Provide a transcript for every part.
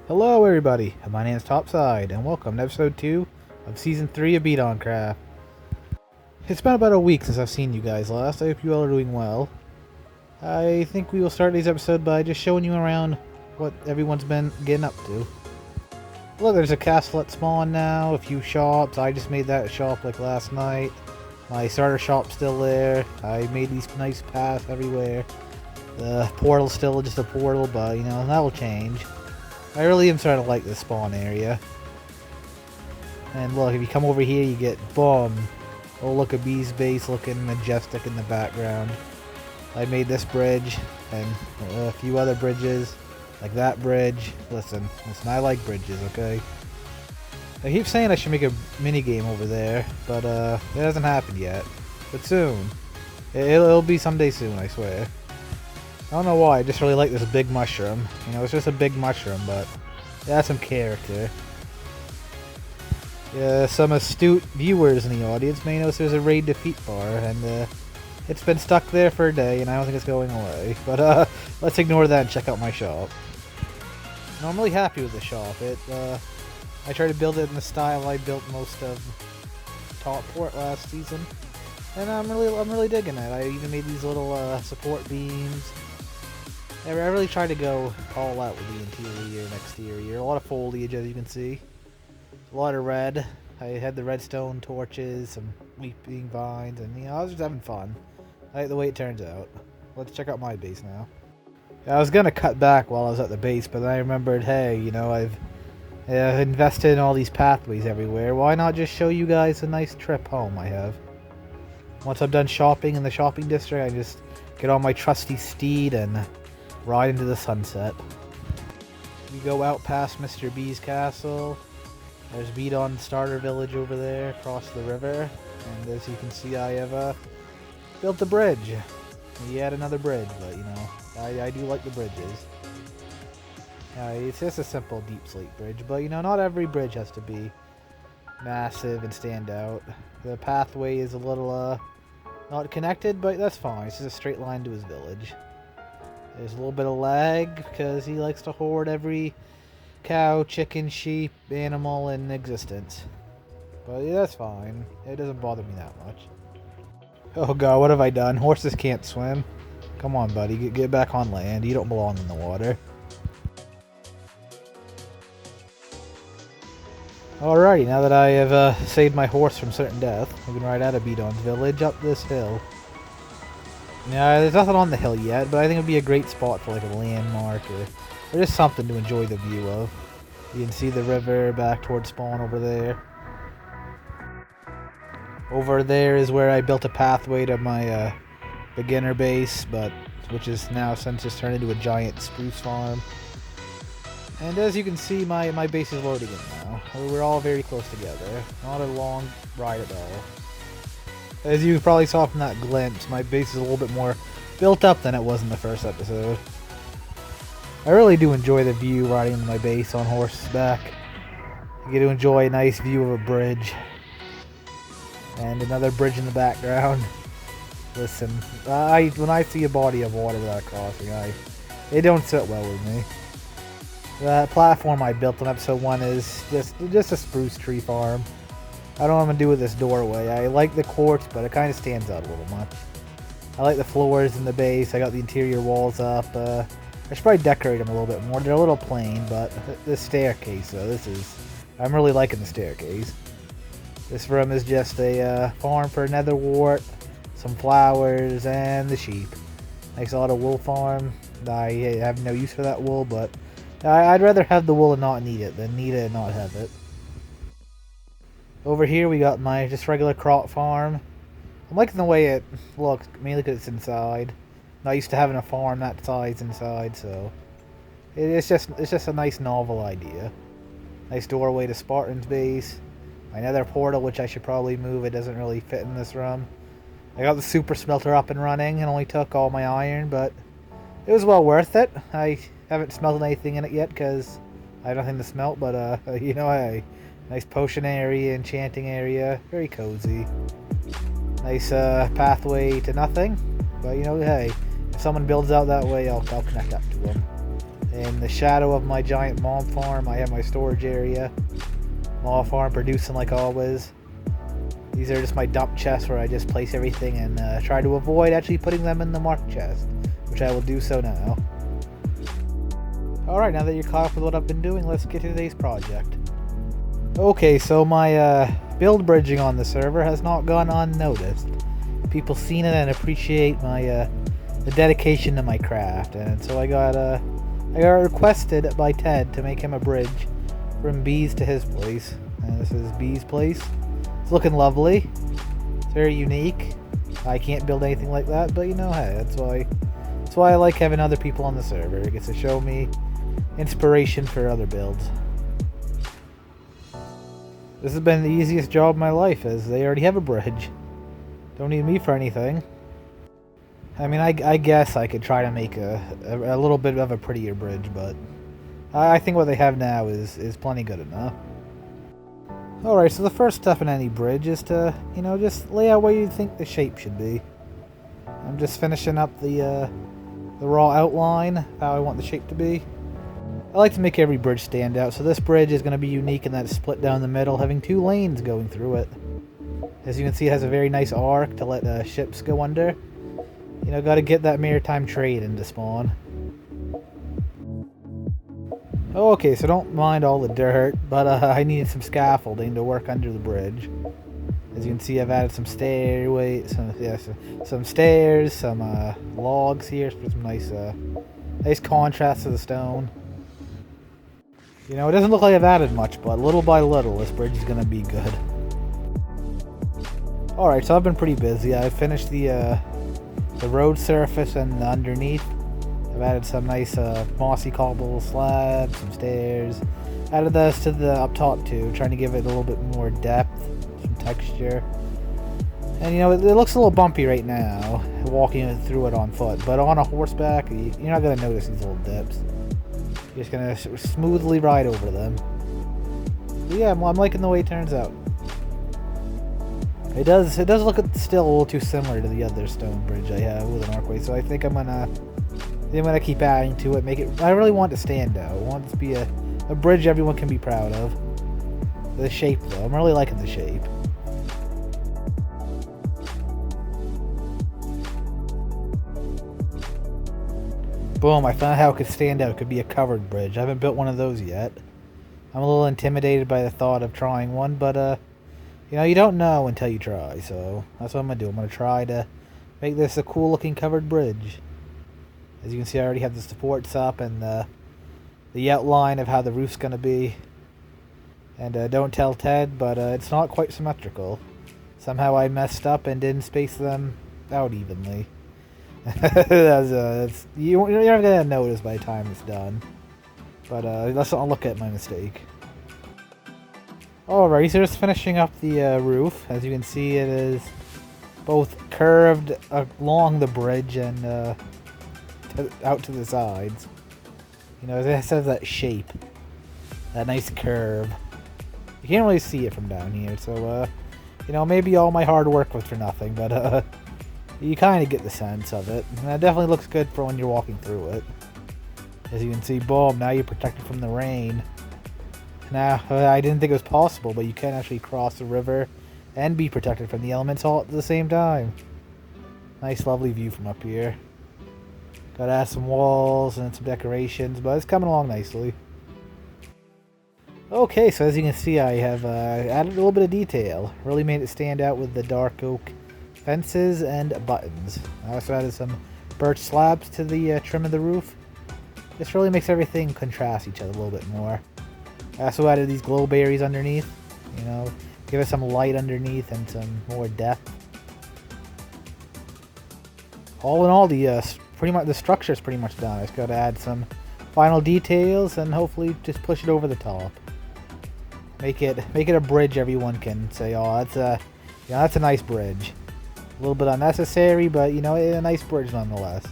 Hello everybody, my name is Topside, and welcome to episode 2 of season 3 of BDONCRAFT. It's been about a week since I've seen you guys last. I hope you all are doing well. I think we will start today's episode by just showing you around what everyone's been getting up to. Look, there's a castle at spawn now, a few shops. I just made that shop like last night. My starter shop's still there. I made these nice paths everywhere. The portal's still just a portal, but you know, that'll change. I really am starting to like this spawn area. And look, if you come over here, you get boom. Oh, look, a bee's base looking majestic in the background. I made this bridge and a few other bridges, like that bridge. Listen, I like bridges, okay? I keep saying I should make a mini game over there, but it hasn't happened yet. But soon. It'll be someday soon, I swear. I don't know why, I just really like this big mushroom. You know, it's just a big mushroom, but it has some character. Yeah, some astute viewers in the audience may notice there's a raid defeat bar, and it's been stuck there for a day, and I don't think it's going away. But let's ignore that and check out my shop. No, I'm really happy with the shop. I tried to build it in the style I built most of Topport last season, and I'm really digging it. I even made these little support beams. I really tried to go all out with the interior and exterior. A lot of foliage, as you can see. A lot of red. I had the redstone torches, some weeping vines, and you know, I was just having fun. I like the way it turns out. Let's check out my base now. I was gonna cut back while I was at the base, but then I remembered, hey, you know, I've invested in all these pathways everywhere. Why not just show you guys a nice trip home I have? Once I'm done shopping in the shopping district, I just get on my trusty steed and ride into the sunset. We go out past Mr. B's castle. There's Bedon starter village over there across the river. And as you can see, I have built a bridge. Yet another bridge, but you know, I do like the bridges. It's just a simple deep slate bridge, but you know, not every bridge has to be massive and stand out. The pathway is a little not connected, but that's fine. It's just a straight line to his village. There's a little bit of lag because he likes to hoard every cow, chicken, sheep, animal in existence. But yeah, that's fine. It doesn't bother me that much. Oh god, what have I done? Horses can't swim. Come on, buddy. Get back on land. You don't belong in the water. Alrighty, now that I have saved my horse from certain death, we can ride out of Bedon's village up this hill. Yeah, there's nothing on the hill yet, but I think it would be a great spot for like a landmark or just something to enjoy the view of. You can see the river back towards spawn over there. Over there is where I built a pathway to my beginner base, which is now since just turned into a giant spruce farm. And as you can see, my base is loading in now. We're all very close together. Not a long ride at all. As you probably saw from that glimpse, my base is a little bit more built up than it was in the first episode. I really do enjoy the view riding into my base on horseback. You get to enjoy a nice view of a bridge. And another bridge in the background. Listen, when I see a body of water without crossing, it don't sit well with me. The platform I built on episode 1 is just a spruce tree farm. I don't know what I'm going to do with this doorway. I like the quartz, but it kind of stands out a little much. I like the floors in the base. I got the interior walls up. I should probably decorate them a little bit more. They're a little plain, but the staircase, though, I'm really liking the staircase. This room is just a farm for nether wart, some flowers, and the sheep. Nice auto wool farm. I have no use for that wool, but I'd rather have the wool and not need it than need it and not have it. Over here we got my just regular crop farm. I'm liking the way it looks, mainly because it's inside. Not used to having a farm that size inside, so it's just a nice novel idea. Nice doorway to Spartan's base. My nether portal, which I should probably move. It doesn't really fit in this room. I got the super smelter up and running. It only took all my iron, but it was well worth it. I haven't smelted anything in it yet because I have nothing to smelt, but you know, hey. Nice potion area, enchanting area, very cozy. Nice pathway to nothing, but you know, hey, if someone builds out that way, I'll connect up to them. In the shadow of my giant mob farm, I have my storage area. Mob farm producing like always. These are just my dump chests where I just place everything and try to avoid actually putting them in the marked chest, which I will do so now. Alright, now that you're caught up with what I've been doing, let's get to today's project. Okay, so my build bridging on the server has not gone unnoticed. People seen it and appreciate my the dedication to my craft, and so I got requested by Ted to make him a bridge from B's to his place. And this is B's place. It's looking lovely. It's very unique. I can't build anything like that, but you know, hey, that's why I like having other people on the server. It gets to show me inspiration for other builds. This has been the easiest job of my life, as they already have a bridge. Don't need me for anything. I mean, I guess I could try to make a little bit of a prettier bridge, but I think what they have now is plenty good enough. Alright, so the first step in any bridge is to, you know, just lay out where you think the shape should be. I'm just finishing up the raw outline, how I want the shape to be. I like to make every bridge stand out, so this bridge is going to be unique in that it's split down the middle, having 2 lanes going through it. As you can see, it has a very nice arc to let ships go under. You know, gotta get that maritime trade into spawn. Okay, so don't mind all the dirt, but I needed some scaffolding to work under the bridge. As you can see, I've added some stairways, some stairs, some logs here for some nice contrast to the stone. You know, it doesn't look like I've added much, but little by little, this bridge is gonna be good. Alright, so I've been pretty busy. I've finished the road surface and underneath. I've added some nice mossy cobble slabs, some stairs. Added this to the up top too, trying to give it a little bit more depth, some texture. And you know, it looks a little bumpy right now, walking through it on foot. But on a horseback, you're not going to notice these little dips. You're just going to smoothly ride over them. But yeah, I'm liking the way it turns out. It does look still a little too similar to the other stone bridge I have with an archway, so I think I'm gonna keep adding to it, make it. I really want it to stand out. I want it to be a bridge everyone can be proud of. The shape though, I'm really liking the shape. Boom, I found how it could stand out. It could be a covered bridge. I haven't built one of those yet. I'm a little intimidated by the thought of trying one, but you know, you don't know until you try, so that's what I'm going to do. I'm going to try to make this a cool looking covered bridge. As you can see, I already have the supports up and the outline of how the roof's going to be. And don't tell Ted, but it's not quite symmetrical. Somehow I messed up and didn't space them out evenly. You're never going to notice by the time it's done. But let's not look at my mistake. Alright, so just finishing up the roof. As you can see, it is both curved along the bridge and out to the sides. You know, it has that shape, that nice curve. You can't really see it from down here, so you know, maybe all my hard work was for nothing, but you kind of get the sense of it. And it definitely looks good for when you're walking through it. As you can see, boom, now you're protected from the rain. Now, I didn't think it was possible, but you can actually cross the river and be protected from the elements all at the same time. Nice, lovely view from up here. Gotta add some walls and some decorations, but it's coming along nicely. Okay, so as you can see, I have added a little bit of detail. Really made it stand out with the dark oak fences and buttons. I also added some birch slabs to the trim of the roof. This really makes everything contrast each other a little bit more. I also added these glow berries underneath, you know, give it some light underneath and some more depth. All in all, the structure is pretty much done. I just got to add some final details and hopefully just push it over the top. Make it a bridge everyone can say, oh, that's a nice bridge. A little bit unnecessary, but you know, a nice bridge nonetheless.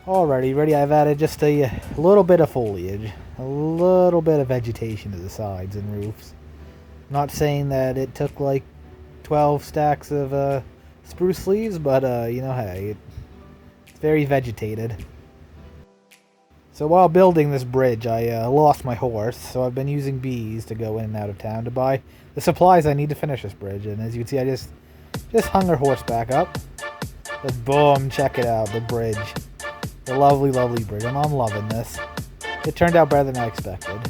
Alrighty, ready. I've added just a little bit of foliage, a little bit of vegetation to the sides and roofs. I'm not saying that it took like 12 stacks of spruce leaves, but you know, hey, it's very vegetated. So while building this bridge, I lost my horse, so I've been using bees to go in and out of town to buy the supplies I need to finish this bridge. And as you can see, I just hung her horse back up. But boom, check it out, the bridge. The lovely, lovely bridge. I'm loving this. It turned out better than I expected.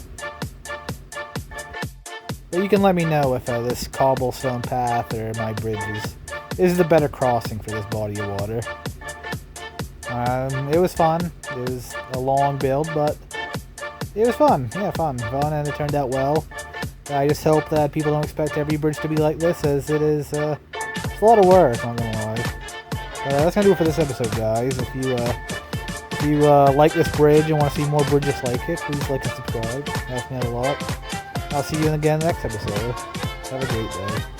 But you can let me know if this cobblestone path or my bridge is the better crossing for this body of water. It was fun. It was a long build, but it was fun. Yeah, fun, and it turned out well. I just hope that people don't expect every bridge to be like this, as it is it's a lot of work, I'm not gonna lie. That's gonna do it for this episode, guys. If you like this bridge and want to see more bridges like it, please like and subscribe. It helps me out a lot. I'll see you again next episode. Have a great day.